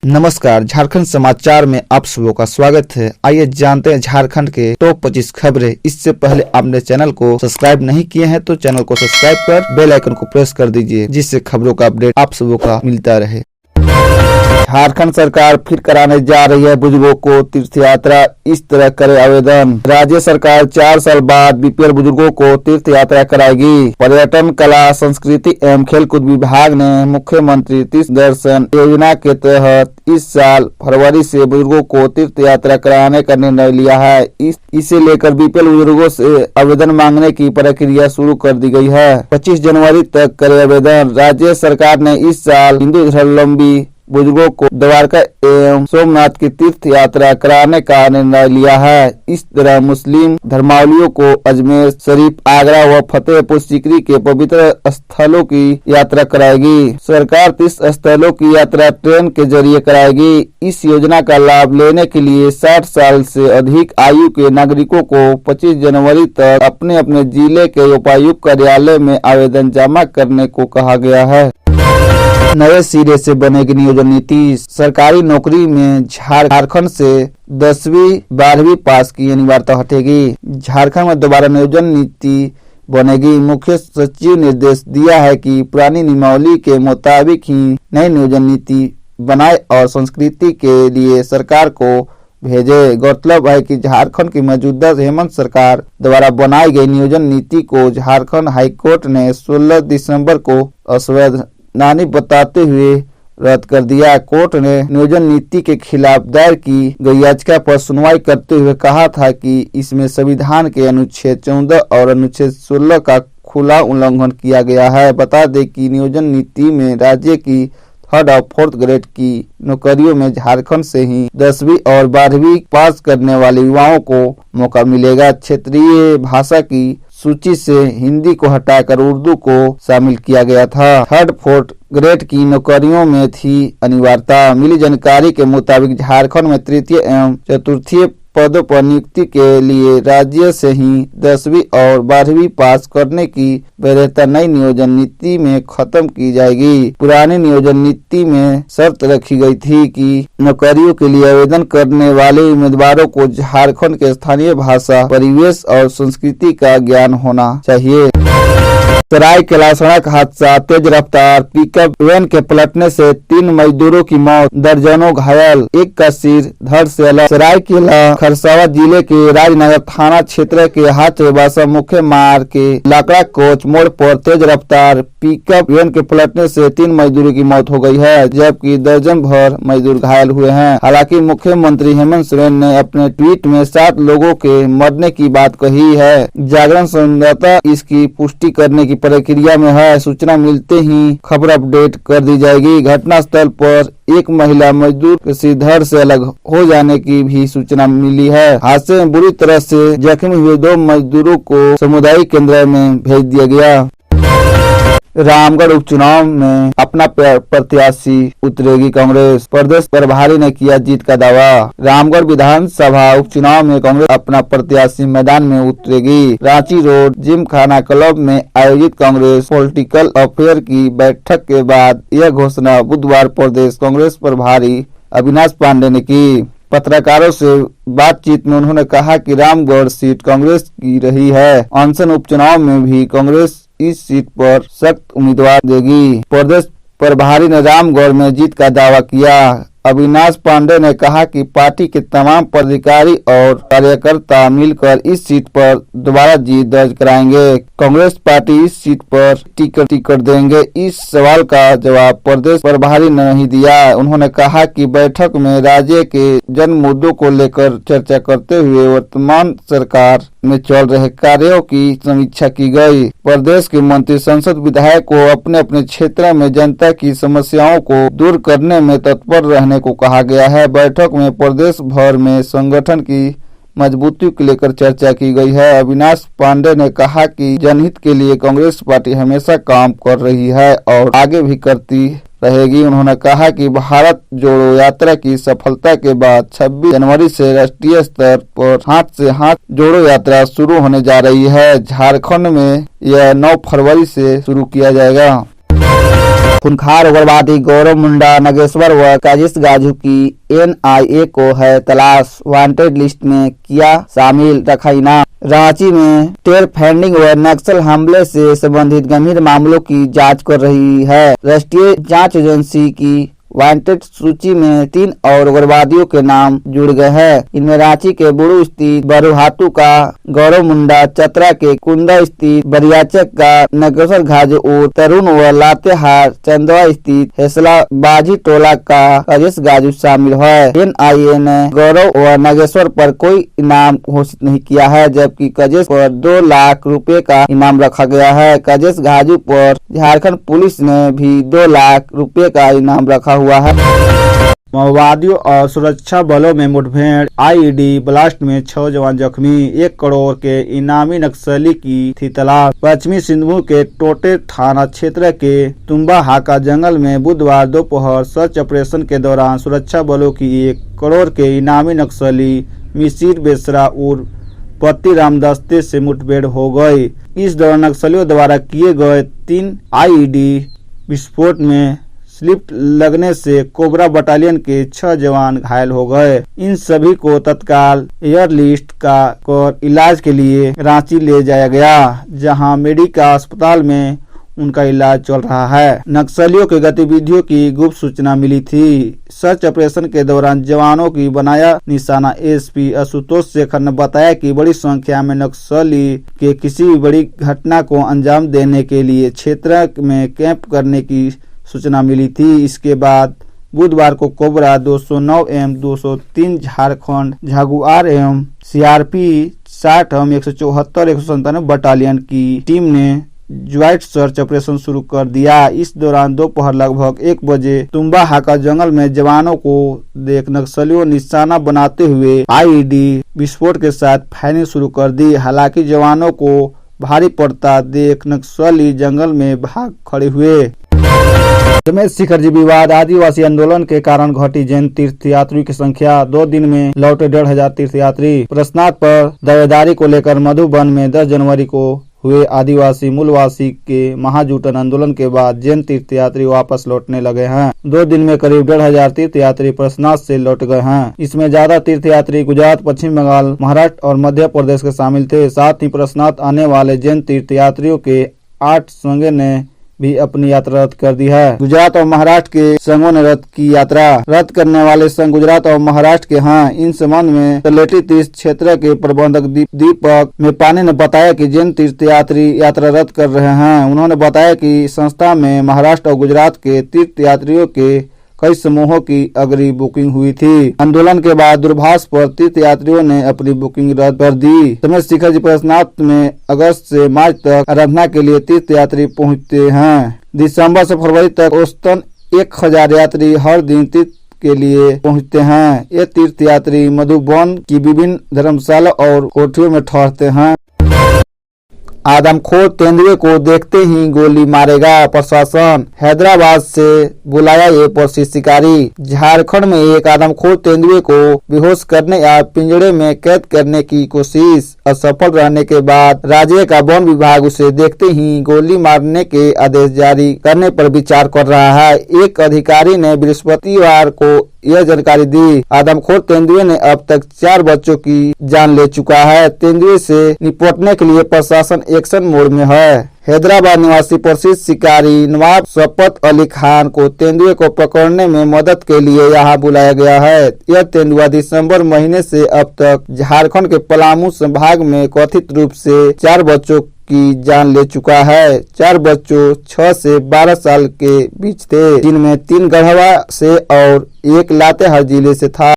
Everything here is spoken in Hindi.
नमस्कार, झारखंड समाचार में आप सबों का स्वागत है। आइए जानते हैं झारखंड के टॉप 25 खबरें। इससे पहले आपने चैनल को सब्सक्राइब नहीं किए हैं तो चैनल को सब्सक्राइब कर बेल आइकन को प्रेस कर दीजिए, जिससे खबरों का अपडेट आप सबों का मिलता रहे। झारखंड सरकार फिर कराने जा रही है बुजुर्गों को तीर्थ यात्रा, इस तरह करे आवेदन। राज्य सरकार 4 साल बाद बीपीएल बुजुर्गों को तीर्थ यात्रा कराएगी। पर्यटन, कला, संस्कृति एवं खेलकूद विभाग ने मुख्यमंत्री तीर्थ दर्शन योजना के तहत इस साल फरवरी से बुजुर्गों को तीर्थ यात्रा कराने का निर्णय लिया है। इसे लेकर बीपीएल बुजुर्गों से आवेदन मांगने की प्रक्रिया शुरू कर दी गई है। 25 जनवरी तक करे आवेदन। राज्य सरकार ने इस साल हिंदू धर्मावलंबी बुजुर्गों को द्वारका एवं सोमनाथ की तीर्थ यात्रा कराने का निर्णय लिया है। इस तरह मुस्लिम धर्मावलंबियों को अजमेर शरीफ, आगरा व फतेहपुर सीकरी के पवित्र स्थलों की यात्रा कराएगी। सरकार तीर्थ स्थलों की यात्रा ट्रेन के जरिए कराएगी। इस योजना का लाभ लेने के लिए 60 साल से अधिक आयु के नागरिकों को 25 जनवरी तक अपने अपने जिले के उपायुक्त कार्यालय में आवेदन जमा करने को कहा गया है। नए सिरे से बनेगी नियोजन नीति। सरकारी नौकरी में झारखंड से 10वीं 12वीं पास की अनिवार्यता हटेगी। झारखंड में दोबारा नियोजन नीति बनेगी। मुख्य सचिव ने निर्देश दिया है कि पुरानी नियमावली के मुताबिक ही नई नियोजन नीति बनाए और संस्कृति के लिए सरकार को भेजे। गौरतलब है कि झारखंड की मौजूदा हेमंत सरकार द्वारा बनाई गई नियोजन नीति को झारखंड हाईकोर्ट ने 16 दिसंबर को असंवैधानिक बताते हुए रद्द कर दिया। कोर्ट ने नियोजन नीति के खिलाफ दायर की गई याचिका पर सुनवाई करते हुए कहा था कि इसमें संविधान के अनुच्छेद 14 और अनुच्छेद 16 का खुला उल्लंघन किया गया है। बता दें कि नियोजन नीति में राज्य की 3rd और 4th ग्रेड की नौकरियों में झारखंड से ही 10वीं और 12वीं पास करने वाले युवाओं को मौका मिलेगा। क्षेत्रीय भाषा की सूची से हिंदी को हटाकर उर्दू को शामिल किया गया था। 3rd 4th ग्रेड की नौकरियों में थी अनिवार्यता। मिली जानकारी के मुताबिक झारखंड में तृतीय एवं चतुर्थीय पदों पर नियुक्ति के लिए राज्य से ही 10वीं और 12वीं पास करने की वैधता नई नियोजन नीति में खत्म की जाएगी। पुरानी नियोजन नीति में शर्त रखी गई थी कि नौकरियों के लिए आवेदन करने वाले उम्मीदवारों को झारखंड के स्थानीय भाषा, परिवेश और संस्कृति का ज्ञान होना चाहिए। सरायकेला सड़क हादसा, तेज रफ्तार पिकअप वैन के पलटने से 3 मजदूरों की मौत, दर्जनों घायल, एक का सिर धड़ से अलग। सरायकेला खरसावां जिले के राजनगर थाना क्षेत्र के हाथरबासा मुख्य मार्ग के लाकड़ा कोच मोड़ पर तेज रफ्तार पिकअप वैन के पलटने से 3 मजदूरों की मौत हो गई है, जबकि दर्जन भर मजदूर घायल हुए हैं। हालांकि मुख्यमंत्री हेमंत सोरेन ने अपने ट्वीट में 7 लोगों के मरने की बात कही है। जागरण संवाददाता इसकी पुष्टि करने की प्रक्रिया में है। सूचना मिलते ही खबर अपडेट कर दी जाएगी। घटना स्थल पर एक महिला मजदूर के सिर धड़ से अलग हो जाने की भी सूचना मिली है। हादसे में बुरी तरह से जख्मी हुए 2 मजदूरों को सामुदायिक केंद्र में भेज दिया गया। रामगढ़ उपचुनाव में अपना प्रत्याशी उतरेगी कांग्रेस, प्रदेश प्रभारी ने किया जीत का दावा। रामगढ़ विधानसभा उपचुनाव में कांग्रेस अपना प्रत्याशी मैदान में उतरेगी। रांची रोड जिमखाना क्लब में आयोजित कांग्रेस पॉलिटिकल अफेयर की बैठक के बाद यह घोषणा बुधवार प्रदेश कांग्रेस प्रभारी अविनाश पांडे ने की। पत्रकारों से बातचीत में उन्होंने कहा कि रामगढ़ सीट कांग्रेस की रही है। अनशन उपचुनाव में भी कांग्रेस इस सीट पर सख्त उम्मीदवार देगी। प्रदेश प्रभारी ने रामगढ़ में जीत का दावा किया। अविनाश पांडे ने कहा कि पार्टी के तमाम पदाधिकारी और कार्यकर्ता मिलकर इस सीट पर दोबारा जीत दर्ज कराएंगे। कांग्रेस पार्टी इस सीट पर टिकट देंगे, इस सवाल का जवाब प्रदेश प्रभारी ने नहीं दिया। उन्होंने कहा कि बैठक में राज्य के जन मुद्दों को लेकर चर्चा करते हुए वर्तमान सरकार में चल रहे कार्यों की समीक्षा की गई। प्रदेश के मंत्री, संसद विधायक को अपने अपने क्षेत्र में जनता की समस्याओं को दूर करने में तत्पर रहने को कहा गया है। बैठक में प्रदेश भर में संगठन की मजबूती को लेकर चर्चा की गई है। अविनाश पांडे ने कहा कि जनहित के लिए कांग्रेस पार्टी हमेशा काम कर रही है और आगे भी करती रहेगी। उन्होंने कहा कि भारत जोड़ो यात्रा की सफलता के बाद 26 जनवरी से राष्ट्रीय स्तर पर हाथ से हाथ जोड़ो यात्रा शुरू होने जा रही है। झारखंड में यह 9 फरवरी से शुरू किया जाएगा। खूंखार उग्रवादी गौरव मुंडा, नागेश्वर व काजिश गाजू की NIA को है तलाश, वांटेड लिस्ट में किया शामिल, रखा इनाम। रांची में टेर फंडिंग व नक्सल हमले से संबंधित गंभीर मामलों की जांच कर रही है राष्ट्रीय जांच एजेंसी की वांटेड सूची में 3 और उग्रवादियों के नाम जुड़ गए हैं। इनमें रांची के बुड़ू स्थित बरुहातू का गौरव मुंडा, चतरा के कुंदा स्थित बरियाचक का नागेश्वर गाजू और तरुण व लातेहार चंदवा स्थित हेसलाबाजी टोला का काजिश गाजू शामिल है। NIA ने गौरव व नागेश्वर पर कोई इनाम घोषित नहीं किया है, जबकि काजिश पर 2 लाख रुपए का इनाम रखा गया है। काजिश गाजू पर झारखंड पुलिस ने भी 2 लाख रुपए का इनाम रखा हुआ है। माओवादियों और सुरक्षा बलों में मुठभेड़, IED ब्लास्ट में 6 जवान जख्मी, 1 करोड़ के इनामी नक्सली की थी तलाश। पश्चिमी सिंहभूम के टोटे थाना क्षेत्र के तुम्बा हाका जंगल में बुधवार दोपहर सर्च ऑपरेशन के दौरान सुरक्षा बलों की 1 करोड़ के इनामी नक्सली मिसिर बेसरा उर्फ पति राम दस्ते से मुठभेड़ हो गई। इस दौरान नक्सलियों द्वारा किए गए 3 IED विस्फोट में स्लिप लगने से कोबरा बटालियन के 6 जवान घायल हो गए। इन सभी को तत्काल एयरलिफ्ट कर इलाज के लिए रांची ले जाया गया, जहां मेडिका अस्पताल में उनका इलाज चल रहा है। नक्सलियों की गतिविधियों की गुप्त सूचना मिली थी। सर्च ऑपरेशन के दौरान जवानों की बनाया निशाना SP आशुतोष शेखर ने बताया कि बड़ी संख्या में नक्सली के किसी भी बड़ी घटना को अंजाम देने के लिए क्षेत्र में कैंप करने की सूचना मिली थी। इसके बाद बुधवार को कोबरा 209 एवं 203 झारखंड जागुआर एवं CRP 60 एवं 174 197 बटालियन की टीम ने ज्वाइंट सर्च ऑपरेशन शुरू कर दिया। इस दौरान दोपहर लगभग 1 बजे तुम्बा हाका जंगल में जवानों को देख नक्सलियों निशाना बनाते हुए IED विस्फोट के साथ फायरिंग शुरू कर दी। हालांकि जवानों को भारी पड़ता देख नक्सली जंगल में भाग खड़े हुए। रमेश शिखर जी विवाद, आदिवासी आंदोलन के कारण घटी जैन तीर्थयात्रियों की संख्या, 2 दिन में लौटे 1,500 तीर्थयात्री। प्रश्नार्थ पर दावेदारी को लेकर मधुबन में 10 जनवरी को हुए आदिवासी मूलवासी के महाजूटन आंदोलन के बाद जैन तीर्थयात्री वापस लौटने लगे हैं। 2 दिन में करीब 1,500 तीर्थयात्री प्रश्नार्थ से लौट गए हैं। इसमें ज्यादा तीर्थयात्री गुजरात, पश्चिम बंगाल, महाराष्ट्र और मध्य प्रदेश के शामिल थे। साथ ही प्रश्नार्थ आने वाले जैन तीर्थयात्रियों के 8 संघों ने भी अपनी यात्रा रद्द कर दी है। गुजरात और महाराष्ट्र के संघों ने रद्द की यात्रा। रद्द करने वाले संघ गुजरात और महाराष्ट्र के हैं। इन संबंध में तलेटी तीर्थ क्षेत्र के प्रबंधक दीपक मेपानी ने बताया कि जैन तीर्थयात्री यात्रा रद्द कर रहे हैं। उन्होंने बताया कि संस्था में महाराष्ट्र और गुजरात के तीर्थयात्रियों के कई समूहों की अग्रिम बुकिंग हुई थी। आंदोलन के बाद दूरभाष पर तीर्थयात्रियों ने अपनी बुकिंग रद्द कर दी। रमेश शिखर जी प्रश्नार्थ में अगस्त से मार्च तक आराधना के लिए तीर्थयात्री पहुंचते हैं। दिसंबर से फरवरी तक औसतन 1000 यात्री हर दिन तीर्थ के लिए पहुंचते हैं। ये तीर्थयात्री मधुबन की विभिन्न धर्मशाला और कोठियों में ठहरते हैं। आदमखोर तेंदुए को देखते ही गोली मारेगा प्रशासन, हैदराबाद से बुलाया ये प्रसिद्ध शिकारी। झारखंड में एक आदमखोर तेंदुए को बेहोश करने या पिंजड़े में कैद करने की कोशिश असफल रहने के बाद राज्य का वन विभाग उसे देखते ही गोली मारने के आदेश जारी करने पर विचार कर रहा है। एक अधिकारी ने बृहस्पतिवार को यह जानकारी दी। आदमखोर तेंदुए ने अब तक 4 बच्चों की जान ले चुका है। तेंदुए से निपटने के लिए प्रशासन एक्शन मोड में है। हैदराबाद निवासी प्रसिद्ध शिकारी नवाब शफकत अली खान को तेंदुए को पकड़ने में मदद के लिए यहाँ बुलाया गया है। यह तेंदुआ दिसंबर महीने से अब तक झारखंड के पलामू संभाग में कथित रूप से 4 बच्चों की जान ले चुका है। 4 बच्चों 6 से 12 साल के बीच थे, जिनमें 3 गढ़वा से और 1 लातेहार जिले से था।